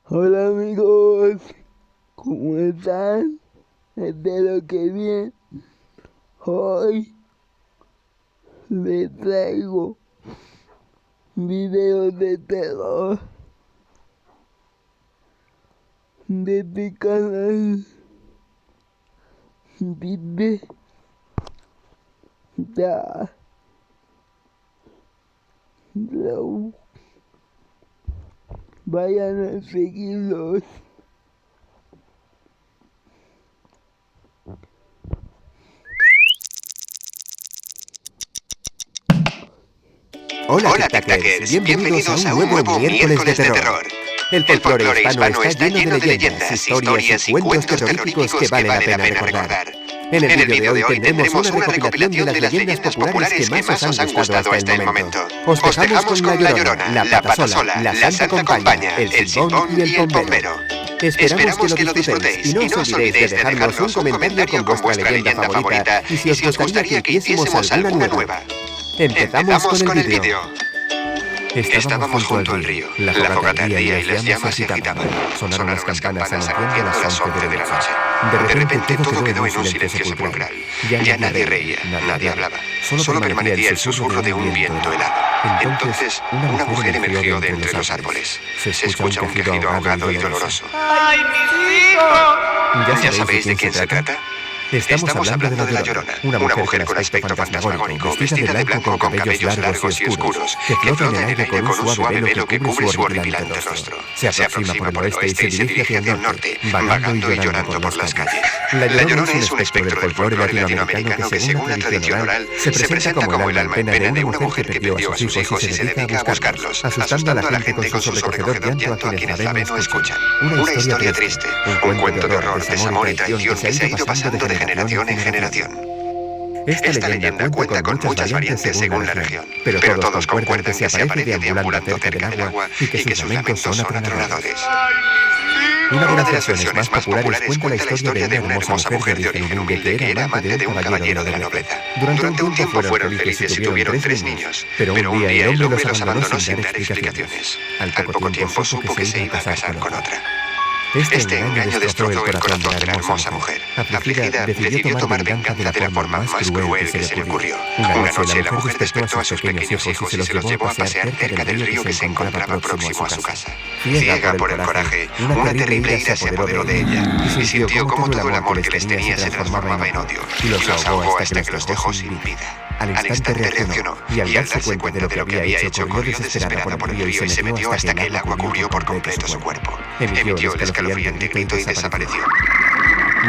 Hola amigos, ¿cómo están? Espero que bien. Hoy les traigo videos de terror de mi canal Vive da Lau. Vayan a seguirlos. Hola TikTokers, bienvenidos a un nuevo miércoles de terror. El folclore hispano está lleno de leyendas, historias y cuentos terroríficos que vale la pena recordar. En el vídeo de hoy tendremos una recopilación de las leyendas populares que más os han gustado hasta el momento. Os dejamos con La Llorona, la Patasola, la Santa Compaña, el Silbón y el Bombero. Esperamos que lo disfrutéis y no os olvidéis de dejarnos un comentario con vuestra leyenda favorita y si os gustaría que hiciésemos alguna nueva. Empezamos con el vídeo. Estábamos junto al río. La fogata ardía y las llamas se agitaban. Sonaron las campanas anunciando las 11 de la noche. De repente todo quedó en un silencio sepulcral. Ya nadie reía, nadie hablaba. Solo permanecía el susurro de un viento helado. Entonces una mujer emergió de entre los árboles. Se escucha un quejido ahogado y doloroso. ¡Ay, mis hijos! ¿Ya sabéis de quién se trata? Estamos hablando de La Llorona, una mujer con aspecto fantasmagórico, vestida de blanco con cabellos largos y oscuros, que flota en el aire con un suave velo que cubre su horripilante rostro. Se aproxima por el oeste y se dirige hacia el norte, vagando y llorando por las calles. La Llorona es un espectro del folclore latinoamericano que, según la tradición oral, se presenta como el alma en pena de una mujer que perdió a sus hijos y se dedica a buscarlos, asustando a la gente con su sobrecogedor llanto a quienes la ven o escuchan. Una historia triste, un cuento de horror, desamor y traición que se ha ido pasando de generación en generación. Esta leyenda cuenta con muchas variantes según la región, pero todos concuerdan que se aparece deambulando cerca del agua y que sus lamentos son atronadores. Una de las versiones más populares cuenta la historia de una hermosa mujer de origen humilde que era amante de un caballero de la nobleza. Durante un tiempo fueron felices y tuvieron 3 niños, pero un día el hombre los abandonó sin dar explicaciones. Al poco tiempo supo que se iba a casar con otra. Este engaño destrozó el corazón de la hermosa mujer. Afligida, decidió tomar venganza de la forma más cruel que se le ocurrió. Una noche la mujer despertó a sus pequeños hijos y se los llevó a pasear cerca del río que se encontraba próximo a su casa. Ciega por el coraje, una terrible ira se apoderó de ella y sintió como todo el amor que les tenía se transformaba en odio y los ahogó hasta que los dejó sin vida. Al instante reaccionó y al darse cuenta de lo que había hecho corrió desesperada por el río y se metió hasta que el agua cubrió por completo su cuerpo. Emitió el escalofriante grito y desapareció.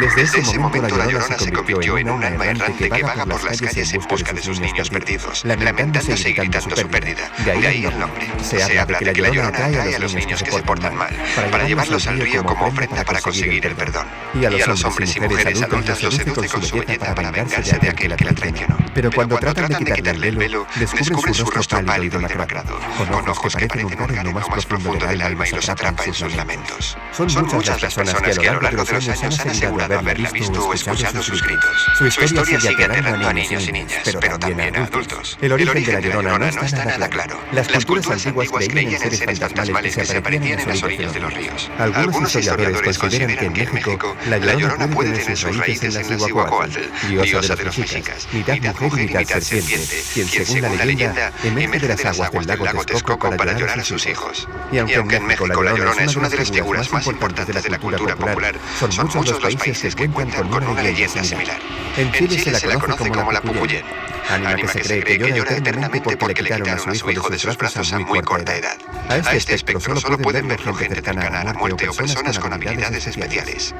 Desde ese momento la Llorona se convirtió en un alma errante que vaga por las calles en busca de sus niños perdidos, lamentándose y gritando su pérdida. De ahí el nombre. Se habla de que la Llorona atrae a los niños que se portan mal, para llevarlos al río como ofrenda para conseguir el perdón. Y a los hombres y mujeres adultas los seduce con su belleza para vengarse de aquel que la traicionó. Pero cuando tratan de quitarle el velo, descubren su rostro pálido y demacrado, con ojos que parecen hurgar en lo más profundo del alma y los atrapa en sus lamentos. Son muchas las personas que a lo largo de los años han asegurado haberla visto o escuchado sus gritos. Su historia sigue aterrando a niños y niñas, pero también a adultos. El origen de la Llorona no está nada claro. Las culturas antiguas creían en seres fantasmales que se aparecían en las orillas de los ríos. Algunos historiadores consideran que en México la Llorona puede tener sus raíces en la Cihuacóatl, diosa de los mexicas, mitad mujer y mitad serpiente, quien según la leyenda emerge de las aguas del lago Texcoco para llorar a sus hijos. Y aunque en México la Llorona es una de las figuras más importantes de la cultura popular, son muchos los países que cuentan con una leyenda similar. En Chile se la conoce como la Pupuyén, ánima que se cree que llora eternamente porque le quitaron a su hijo de sus brazos a muy corta edad. A este espectro solo pueden verlo gente cercana a la muerte o personas con habilidades especiales.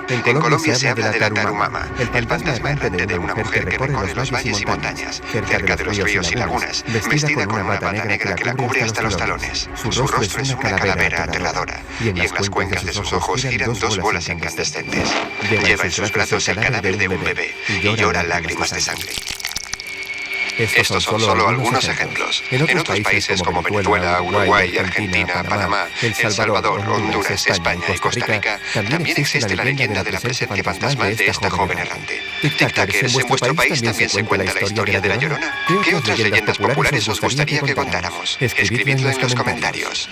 En Colombia se habla de la Tarumama, el fantasma errante de una mujer que recorre los valles y montañas, cerca de los ríos y lagunas, vestida con una bata negra que la cubre hasta los talones. Su rostro es una calavera aterradora, y en las cuencas de sus ojos giran 2 bolas incandescentes. Lleva en sus brazos el cadáver de un bebé y llora lágrimas de sangre. Estos son solo algunos ejemplos. En otros países como Venezuela, Uruguay, Argentina, Panamá, El Salvador, Honduras, España y Costa Rica, también existe la leyenda de la presencia fantasmal de esta joven errante. TikTokers, ¿en vuestro país también se cuenta la historia de la Llorona? ¿Qué otras leyendas populares os gustaría que contáramos? Escribidlo en los comentarios.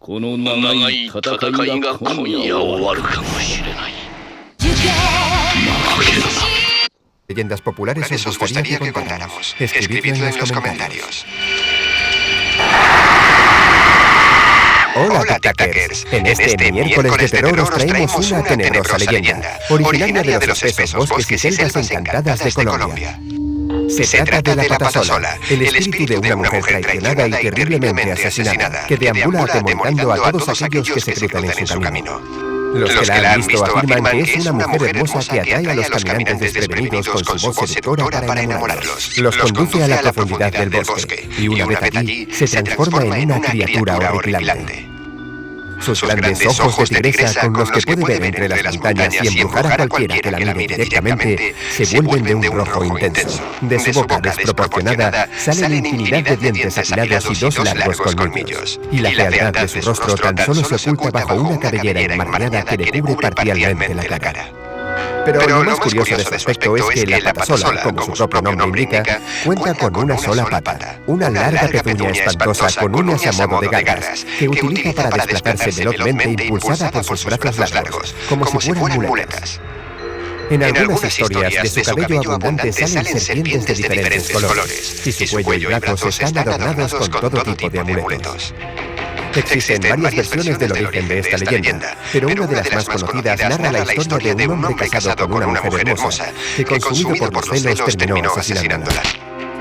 この長い戦いが今夜終わるかもしれない。Leyendas populares os gustaría que contáramos. Escribidlo en los comentarios. Hola, TikTokers. En este miércoles de terror os traemos una tenebrosa leyenda, originaria de los espesos bosques y selvas encantadas de Colombia. Se trata de la Patasola, el espíritu de una mujer traicionada y terriblemente asesinada, que deambula atemorando a todos aquellos que se cruzan en su camino. Los que la han visto afirman que es una mujer hermosa que atrae a los caminantes desprevenidos con su voz seductora para enamorarlos. Los conduce a la profundidad del bosque y una vez allí se transforma en una criatura horripilante. Sus grandes ojos de tigresa con los que puede ver entre las montañas y embrujar a cualquiera que la mire directamente se vuelven de un rojo intenso. De su boca desproporcionada salen infinidad de dientes afilados y dos largos colmillos. Y la fealdad de su rostro tan solo se oculta bajo una cabellera enmarronada que le cubre parcialmente la cara. Pero lo más curioso de este aspecto es que la Patasola, como su propio nombre indica, cuenta con una sola pata, una larga pezuña espantosa con uñas a modo de garras, que utiliza para desplazarse velozmente impulsada por sus brazos largos, como si fueran muletas. En algunas historias, de su cabello abundante salen serpientes de diferentes colores, y su cuello y brazos están adornados con todo tipo de amuletos. Existen varias versiones del origen de esta leyenda, pero una de las más conocidas narra la historia de un hombre casado con una mujer hermosa, que consumido por los celos terminó asesinándola.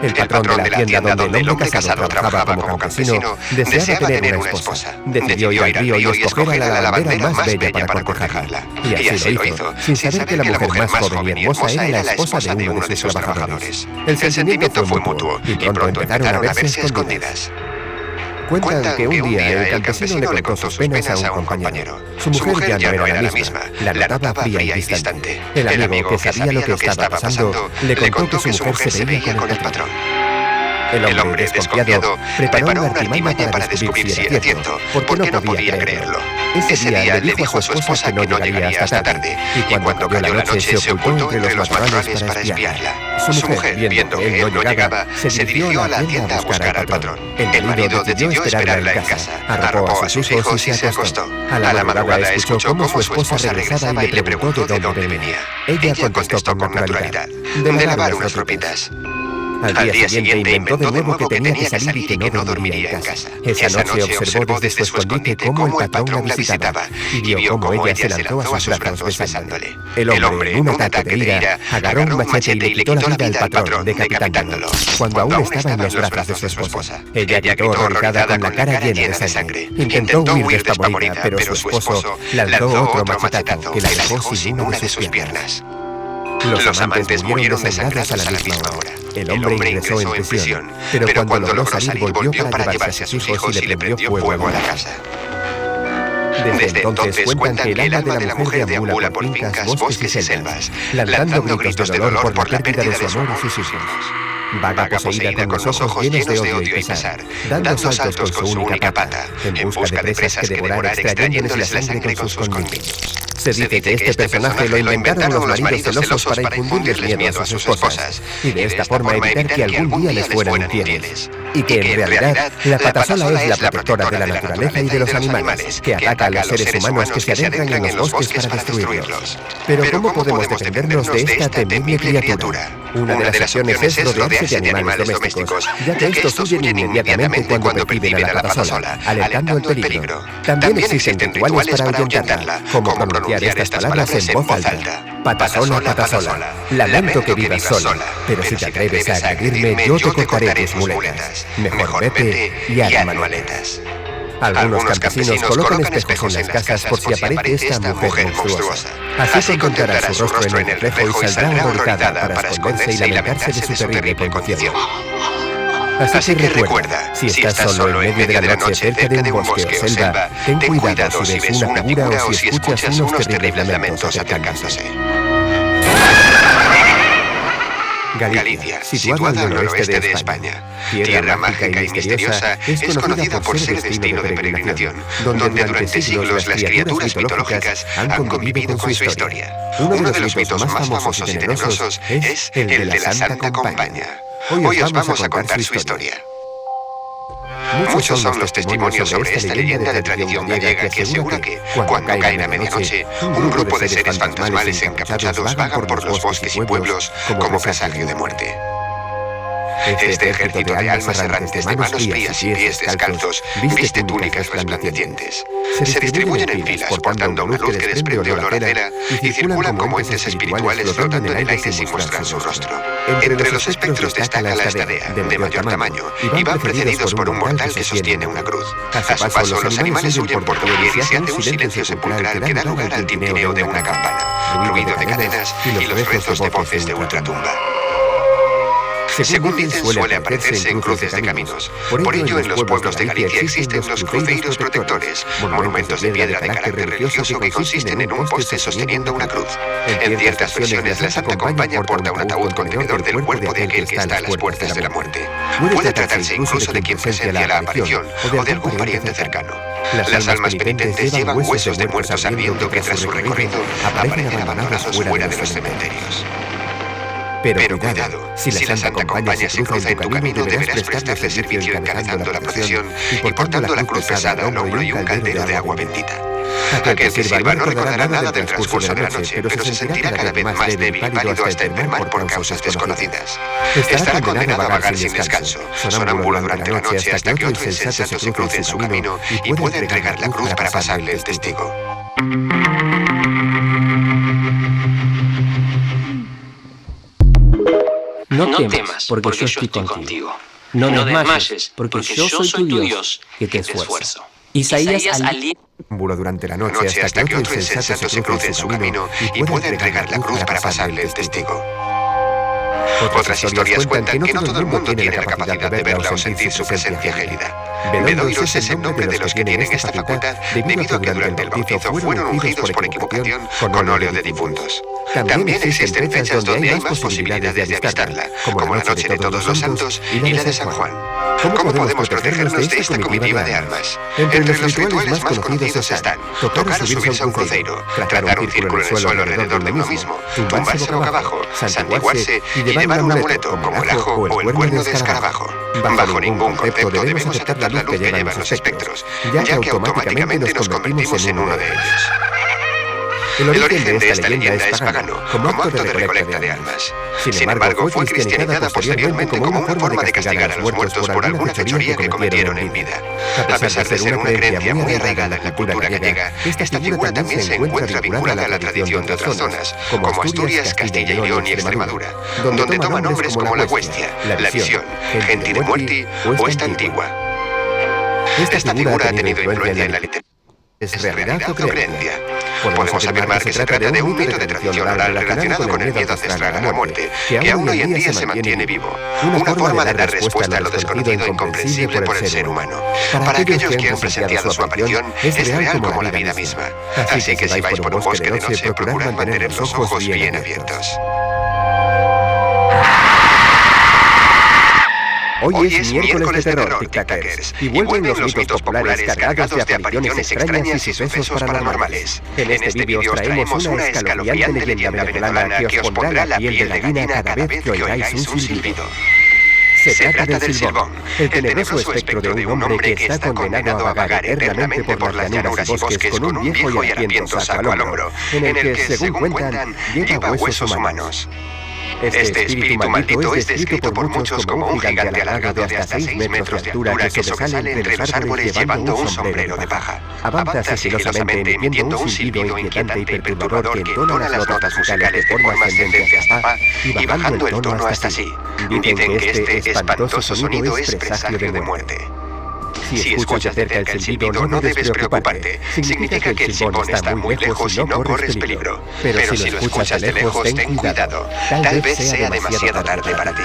El patrón de la tienda donde el hombre casado trabajaba como campesino deseaba tener una esposa. Decidió ir al río y escoger a la lavandera más bella para cortejarla. Y así lo hizo, sin saber que la mujer más joven y hermosa era la esposa de uno de sus trabajadores. El sentimiento fue mutuo y pronto empezaron a verse escondidas. Cuentan que un día el campesino le contó sus penas a un compañero. Su mujer ya no era la misma, la notaba fría y distante. El amigo, que sabía lo que estaba pasando, le contó que su mujer se veía con el patrón. El hombre, desconfiado, preparó una artimaña para descubrir si era cierto, porque no podía creerlo. Ese día le dijo a su esposa que no llegaría hasta tarde, y cuando cayó la noche se ocultó entre los matorrales para espiarla. Su mujer, viendo que él no llegaba, se dirigió a la tienda a buscar al patrón. El marido decidió esperarla en casa, arropó a sus hijos y se acostó. A la madrugada escuchó cómo su esposa regresaba y le preguntó de dónde venía. Ella contestó con naturalidad: de lavar unas ropitas. Al día siguiente inventó de nuevo que tenía que salir y que no dormiría en casa. Esa noche observó desde su escondite cómo el patrón la visitaba y vio cómo ella se lanzó a sus brazos besándole. El hombre, en un ataque de ira, agarró un machete y le quitó la vida al patrón, decapitándolo, cuando aún estaba en los brazos de su esposa. Ella gritó horrorizada con la cara llena de sangre. Intentó huir despavorida, pero su esposo lanzó otro machetazo que la dejó sin una de sus piernas. Los amantes murieron desangrados a la misma hora. El hombre ingresó en prisión, pero cuando logró salir volvió para llevarse a sus hijos y le prendió fuego a la casa. Desde entonces cuentan que el alma de la mujer deambula por fincas, bosques y selvas, lanzando gritos de dolor por la pérdida de su amor y sus hijos. Vaga poseída con los ojos llenos de odio y pesar, dando saltos con su única pata, en busca de presas que devorar extrayéndoles la sangre con sus colmillos. Se dice que este personaje lo inventaron los maridos celosos para infundirles miedo a sus esposas y de esta forma evitar que algún día les fueran infieles. Y que en realidad la Patasola es la protectora de la naturaleza y de los animales, que ataca a los seres humanos que se adentran en los bosques para destruirlos. Pero ¿cómo podemos defendernos de esta temible criatura? Una de las acciones es rodearse de animales domésticos, ya que estos huyen inmediatamente cuando perciben a la Patasola, alertando el peligro. También existen rituales para ahuyentarla, como pronunciar estas palabras en voz alta. Patasola, Patasola, lamento que vivas sola, pero si te atreves a agredirme, yo te cortaré tus muletas. Mejor vete y haz manualetas. Algunos campesinos colocan espejos en las casas por si aparece esta mujer monstruosa. Así encontrará su rostro en el reflejo y saldrá horrorizada para esconderse y lamentarse de su terrible condición. Así que recuerda, si estás solo en medio de la noche cerca de un bosque o selva, ten cuidado si ves una figura o si escuchas unos terribles lamentos acercándose. Galicia, situada al noroeste de España, tierra mágica y misteriosa, es conocida por ser destino de peregrinación, donde durante siglos las criaturas mitológicas han convivido con su historia. Uno de los mitos más famosos y tenebrosos es el de la Santa Compaña. Hoy os vamos a contar su historia. Muchos son los testimonios sobre esta leyenda de tradición gallega que asegura que, cuando cae la medianoche, un grupo de seres fantasmales encapuchados vagan por los bosques y pueblos como presagio de muerte. Este ejército de almas errantes de manos frías y pies descalzos viste túnicas resplandecientes. Se distribuyen en filas portando una luz que desprende olor a cera y circulan como entes espirituales flotando en el aire sin mostrar su rostro. Entre los espectros destaca la estadea, de mayor tamaño, y van precedidos por un mortal que sostiene una cruz. A su paso, los animales huyen por doquier y se hace un silencio sepulcral que da lugar al tintineo de una campana, ruido de cadenas y los rezos de voces de ultratumba. Según dicen, suele aparecerse en cruces de caminos. Por ello, en los pueblos de Galicia existen los cruceiros protectores, monumentos de piedra de carácter religioso que consisten en un poste sosteniendo una cruz. En ciertas versiones, la Santa Compañía porta un ataúd contenedor del cuerpo de aquel que está a las puertas de la muerte. Puede tratarse incluso de quien presencia la aparición o de algún pariente cercano. Las almas penitentes llevan huesos de muertos ardiendo que tras su recorrido aparecen abandonados fuera de los cementerios. Pero cuidado, si la Santa Compañía se cruza en tu camino, deberás prestarle servicio encabezando la procesión y portando la cruz pesada al hombro y un caldero de agua bendita. Aquel que sirva no recordará nada del transcurso de la noche, pero se sentirá cada vez más débil y pálido hasta enfermar por causas desconocidas. Estará condenado a vagar sin descanso, sonambula durante la noche hasta que otro insensato se cruce en su camino y pueda entregar la cruz para pasarle el testigo. No temas, porque yo estoy contigo. No desmayes, porque yo soy tu Dios, que te esfuerzo. Isaías Ambula durante la noche hasta que otro insensato se cruce en su camino y pueda entregar la cruz para pasarle el testigo. Otras historias cuentan que no todo el mundo tiene la capacidad de verla o sentir su presencia gélida. Bedoiros es el nombre de los que tienen esta facultad debido a que durante el bautizo fueron ungidos por equivocación con óleo de difuntos. También existen fechas donde hay más posibilidades de avistarla, como la noche de Todos los Santos y la de San Juan. ¿Cómo podemos protegernos de esta comitiva de almas? Entre los rituales más conocidos están tocar o subirse a un cruceiro, tratar un círculo en el suelo alrededor de uno mismo, tumbarse boca abajo, santiguarse y llevar un amuleto como el ajo o el cuerno de escarabajo. Bajo ningún concepto debemos aceptar la luz que llevan los espectros, ya que automáticamente nos convertimos en uno de ellos. El origen de esta leyenda es pagano, como acto de recolecta de almas. Sin embargo, fue cristianizada posteriormente como una forma de castigar a los muertos por alguna fechoría que cometieron en vida. A pesar de ser una creencia muy arraigada en la cultura gallega, esta figura también se encuentra vinculada a la tradición de otras zonas, como Asturias, Castilla y León y Extremadura, donde toma nombres como la Huestia, la Visión, Gentile Muerti o esta Antigua. Esta figura ha tenido influencia en la literatura. ¿Es realidad o creencia? Podemos afirmar que se trata de un mito de tradición oral relacionado con el miedo ancestral a la muerte, que aún hoy en día se mantiene vivo. Una forma de dar respuesta a lo desconocido e incomprensible por el ser humano. Para aquellos que han presenciado su aparición, es real como la vida misma. Así que si vais por un bosque de noche, procurad mantener los ojos bien abiertos. Hoy es miércoles de terror, tic-tacers, y vuelven los mitos populares cargados de apariciones extrañas y sucesos paranormales. En este vídeo os traemos una escalofriante leyenda venezolana que os pondrá la piel de gallina cada vez que oigáis un silbido. Se trata del Silbón, el tenebroso espectro de un hombre que está condenado a vagar eternamente por las llanuras y bosques con un viejo y harapiento saco al hombro, en el que, según cuentan, lleva huesos humanos. Este espíritu maldito es descrito por muchos como un gigante alargado de hasta 6 metros de altura que sobresale entre los árboles llevando un sombrero de paja. Avanza sigilosamente emitiendo un silbido inquietante y perturbador que entona las notas musicales de forma ascendente hasta pa y bajando el tono hasta si. Dicen que este espantoso sonido es presagio de muerte. Si escuchas de cerca el silbido, no debes preocuparte. Significa que el silbón está muy lejos y no corres peligro. Pero si lo escuchas de lejos, ten cuidado. Tal vez sea demasiado tarde para ti.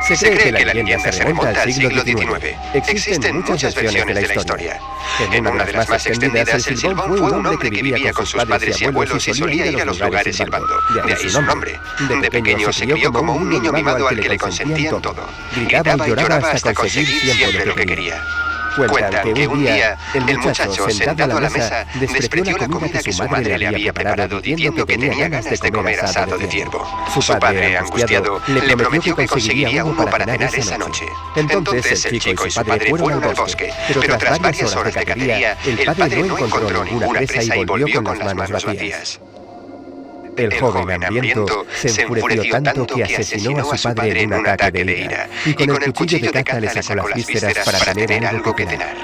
Se cree que la leyenda se remonta al siglo XIX. Existen muchas versiones de la historia. En una de las más extendidas, el Silbón fue un hombre que vivía con sus padres y abuelos y solía ir a los lugares silbando. De ahí su nombre. De pequeño se crió como un niño mimado al que le consentían todo. Gritaba y lloraba hasta conseguir siempre lo que quería. Cuenta que un día el muchacho, sentado a la mesa, despreció la comida que su madre le había preparado diciendo que tenía ganas de comer asado de ciervo. Su padre, angustiado, le prometió que conseguiría uno para cenar esa noche. Entonces el chico y su padre fueron al bosque, pero tras varias horas de cacería, el padre no encontró ninguna presa y volvió con las manos vacías. El joven hambriento se enfureció tanto que asesinó a su padre en un ataque de ira y con el cuchillo de caza le sacó las vísceras para tener algo que cenar.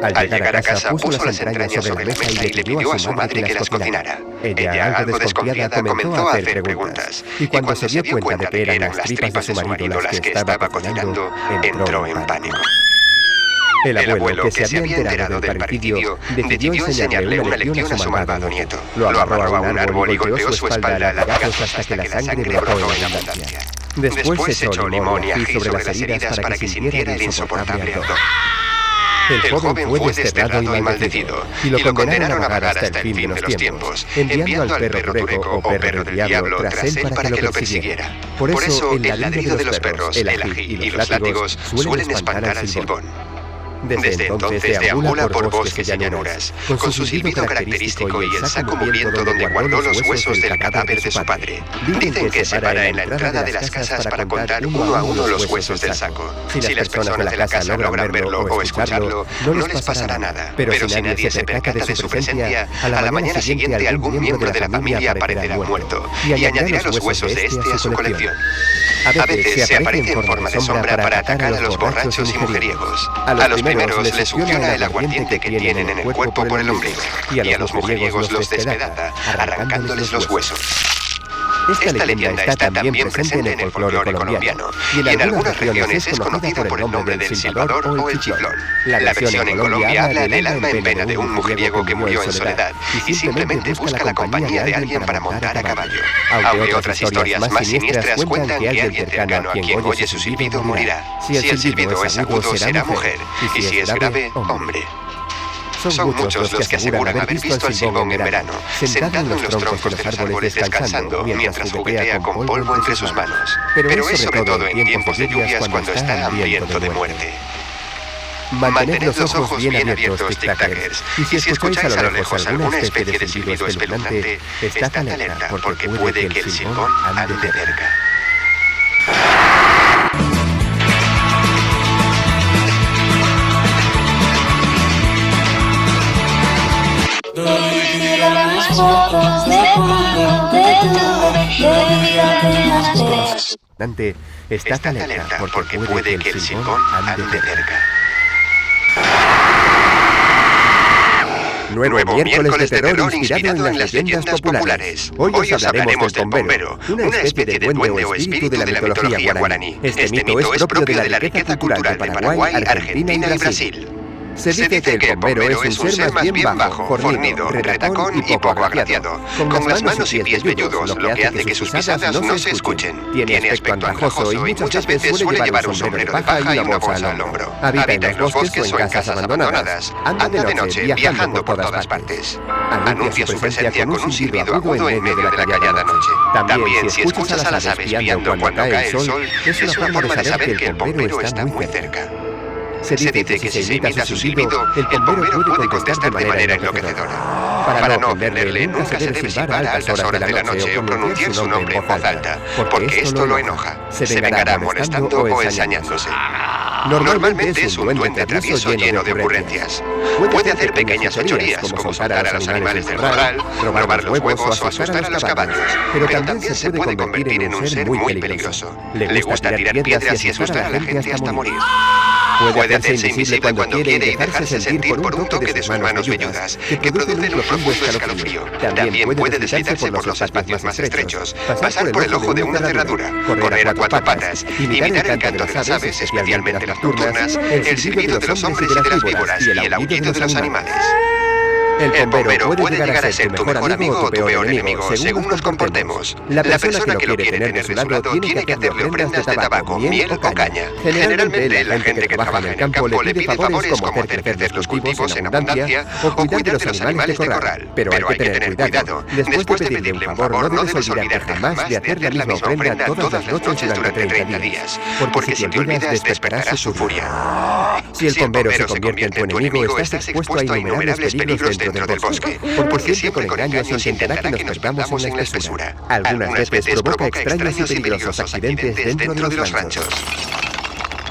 Al llegar a casa puso las entrañas sobre la mesa y le pidió a su madre que las cocinara. Ella, algo desconfiada, comenzó a hacer preguntas y cuando se dio cuenta de que eran las tripas de su marido las que estaba cocinando, entró en pánico. El abuelo, que se había enterado del parricidio, decidió enseñarle una lección a su malvado nieto. Lo agarró a un árbol y golpeó su espalda a latigazos hasta que la sangre brotó en abundancia. Después echó limón y ají sobre las heridas para que sintiera el insoportable ardor. El joven fue desterrado y maldecido, y lo condenaron a vagar hasta el fin de los tiempos, enviando al perro Tureco o perro del diablo tras él para que lo persiguiera. Por eso, el ladrido de los perros, el ají y los látigos suelen espantar al silbón. Desde entonces deambula por bosques y llanuras, con su silbido característico y el saco mugriento donde guardó los huesos del cadáver de su padre. Dicen que se para en la entrada de las casas para contar uno a uno los huesos del saco. Si las personas de la casa logran verlo o escucharlo, no les pasará nada. Pero si nadie se percata de su presencia, a la mañana siguiente algún miembro de la familia aparecerá muerto y añadirá los huesos de este a su colección. A veces se aparece en forma de sombra para atacar a los borrachos y mujeriegos. A los primeros les succiona el aguardiente que tienen en el cuerpo por el ombligo, y a los mujeriegos los despedaza, arrancándoles los huesos. Esta leyenda está también presente en el folclore colombiano, y en algunas regiones es conocida por el nombre del silbador o el chiflón. La versión en Colombia habla del alma en pena de un mujeriego que murió en soledad y simplemente busca la compañía de alguien para montar a caballo. Aunque otras historias más siniestras cuentan que alguien cercano a quien oye su silbido morirá. Si el silbido es agudo será mujer, y si es grave, hombre. Son muchos los que aseguran haber visto al silbón en verano, sentado en los troncos de los árboles descansando, mientras juguetea con polvo entre sus manos. Pero es sobre todo en tiempos de lluvias cuando está hambriento de muerte. Mantened los ojos bien abiertos, tic-tackers, y si escucháis a lo lejos alguna especie de silbido espeluznante, estad alerta porque puede que el silbón ande cerca. Estad alerta porque puede que el silbón ande cerca. Nuevo miércoles de terror inspirado en las leyendas populares. Hoy os hablaremos del bombero, una especie de duende o espíritu de la mitología guaraní. Este mito es propio de la riqueza cultural de Paraguay, Argentina y Brasil. Se dice que el bombero es un ser más bien bajo, fornido, retacón y poco agraciado, con las manos y pies velludos, lo que hace que sus pisadas no se escuchen. Tiene aspecto andrajoso y muchas veces suele llevar un sombrero de paja y una bolsa al hombro. Habita en los bosques o en casas abandonadas. Anda de noche viajando por todas partes. Anuncia su presencia con un silbido agudo en medio de la callada noche. También, si escuchas a las aves piando cuando cae el sol, es una forma de saber que el bombero está muy cerca. Se dice que si se imita su silbido, el bombero puede contestar de manera enloquecedora. Para no ofenderle, nunca se debe silbar a altas horas de la noche o pronunciar su nombre en voz alta, porque esto lo enoja. Se vengará molestando o ensañándose. Normalmente es un duende travieso lleno de ocurrencias. Puede hacer pequeñas fechorías, como soltar a los animales del corral, robar los huevos o asustar a los caballos. Pero también se puede convertir en un ser muy peligroso. Le gusta tirar piedras y asustar a la gente hasta morir. Puede hacerse invisible cuando quiere y dejarse sentir por un toque de sus manos velludas, que producen un profundo escalofrío. También puede deslizarse por los espacios más estrechos, pasar por el ojo de una cerradura, correr a cuatro patas, imitar el canto de las aves, especialmente las nocturnas, el silbido de los hombres y de las víboras y el aullido de los animales. El bombero puede llegar a ser tu mejor amigo o tu peor enemigo, según nos comportemos. La persona que lo quiere tener de su lado tiene que hacerle ofrendas de tabaco, miel o caña. Generalmente, la gente que trabaja en el campo le pide favores como hacer crecer los cultivos en abundancia o cuidar de los animales de corral. Pero hay que tener cuidado. Después de pedirle un favor, no debes olvidarte jamás de hacer la misma ofrenda todas las noches durante 30 días, porque si te olvidas despertarás su furia. Si el bombero se convierte en tu enemigo, estás expuesto a innumerables peligros dentro del bosque, porque siempre con engaños intentará que nos perdamos en la espesura. Algunas veces provoca extraños y peligrosos accidentes dentro de los ranchos.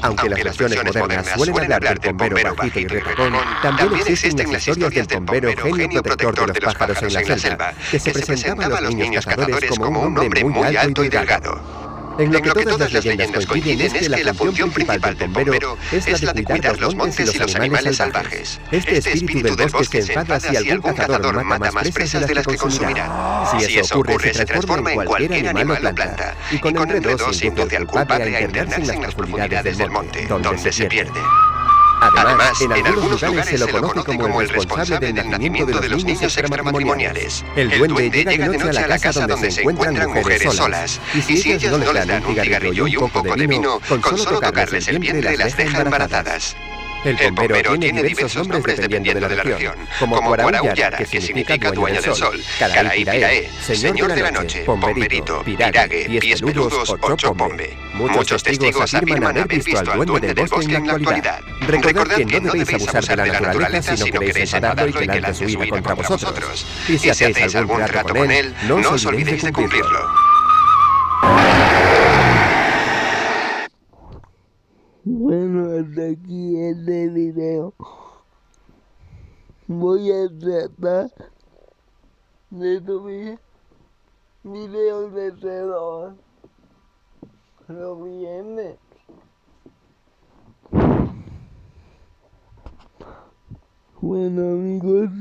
Aunque las versiones modernas suelen hablar del bombero bajito y retacón, también existen las historias del bombero genio protector de los pájaros en la selva, que se presentaba a los niños cazadores como un hombre muy alto y delgado. En lo que todas las leyendas coinciden es que la función principal del bombero es la de cuidar los montes y los animales salvajes. Este espíritu del bosque se enfada si algún cazador mata más presas de las que consumirá. Si eso ocurre, se transforma en cualquier animal o planta, y con enredos induce al culpable a internarse en las profundidades del monte, donde se pierde. Además, en algunos lugares se lo conoce como el responsable del nacimiento de los niños extramatrimoniales. El duende llega de noche a la casa donde se encuentran mujeres solas, y si ellas no les dan un cigarrillo y un poco de vino, con solo tocarles el vientre las deja embarazadas. El bombero tiene diversos nombres dependiendo de la región, como Guaraullar, que significa dueño del sol, Caraí-Piraé, señor de la noche, bomberito, pirague, pies peludos o chopombe. Muchos testigos afirman haber visto al duende del bosque en la actualidad. Recordad que no debéis abusar de la naturaleza si no queréis enfadarlo y que lance su ira contra vosotros. Y si hacéis algún trato con él, no os olvidéis de cumplirlo. Bueno, hasta aquí este video. Voy a tratar de subir videos de terror los viernes. Bueno, amigos,